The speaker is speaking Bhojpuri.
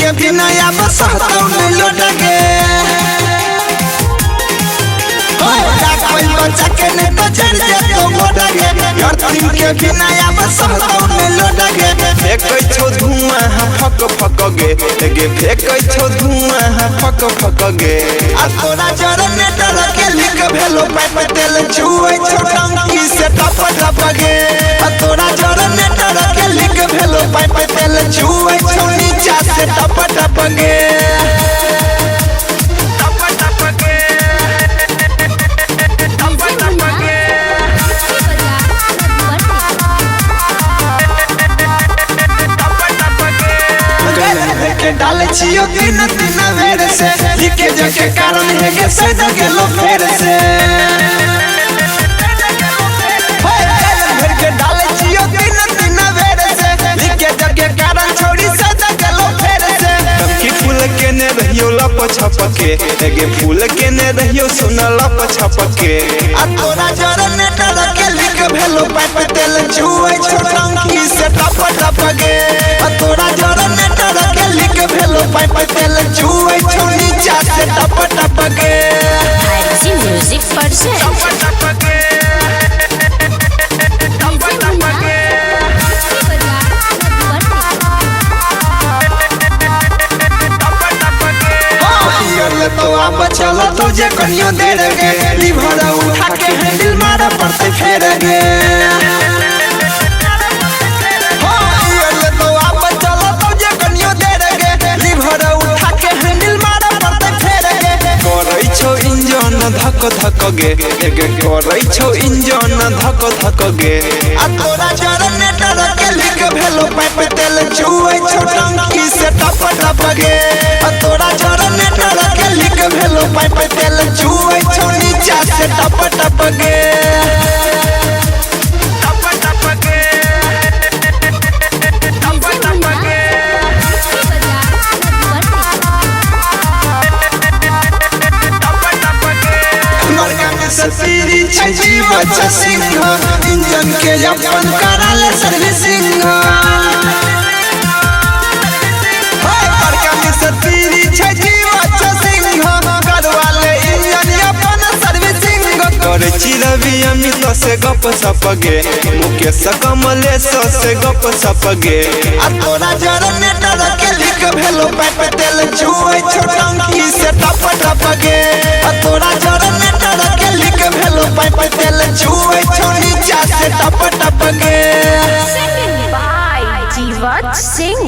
के बिना अब सहता में लौटगे कोई बच्चा के ने तो चढ़ जे तो मोड़गे यार तीन के बिना अब सहता में लौटगे फेंकै छौ धुआं फक फक गे फेंकै छौ धुआं फक फक गे आ तोरा जरने डर के लिख भेलो पाइप तेल छुए छौ टंकी से टप टप गे आ तोरा जरने डर के लिख भेलो पाइप तेल छुए छौ नीचा से टप टप गे डाले छियो तीन तीन बेर से लिखे जके कारण है के सद गेलो फेर से घर के डाले छियो तीन तीन बेर से लिखे जके कारण छोड़ी सद गेलो फेर से टंकी फूल के ने रहियो लप छप के एगे फूल के ने रहियो सुना लप छप के आ तोरा जरने डर के लिख भेलो पाइप तेल छुए छौ टंकी से टप टप गे आ तोरा जरने डर के लिख भेलो पाइप तेल छुए छौ नीचा से टप टप गे Harji Music Project. तो अब चलो तुझे कहियो देर गे लिवर उठा के हैंडल मारा पड़ते फेर गे तो अब चलो तुझे कहियो देर गे लिवर उठा के हैंडल मारा पड़ते फेर गे करै छौ इंजन धक धक गे एगे करै छौ इंजन धक धक गे आ तोरा जरने डर के लिख भेलो पाइप तेल छुए छौ टंकी से टप टप गे आ तोरा जरने डर के लिख भेलो पाइप तेल छुए छौ नीचा से टप टप गे सफीरी छजी बच्चा सिंह इंजन के अपन कराले सर्विसिंग बड़का में सफीरी छजी बच्चा सिंह करवाले इंजन अपन सर्विसिंग करे चिरवी अमित से गप सप गे मुकेश कमलेश से गप सप गे आ तोरा जरने डर के लिख भेलो पाइप तेल छुए छौ टंकी से टप टप गे आ तोरा जरने डर के लिख भेलो पाइप तेल छुए छौ नीचा से टप टप गे Singing by Jivat Singh.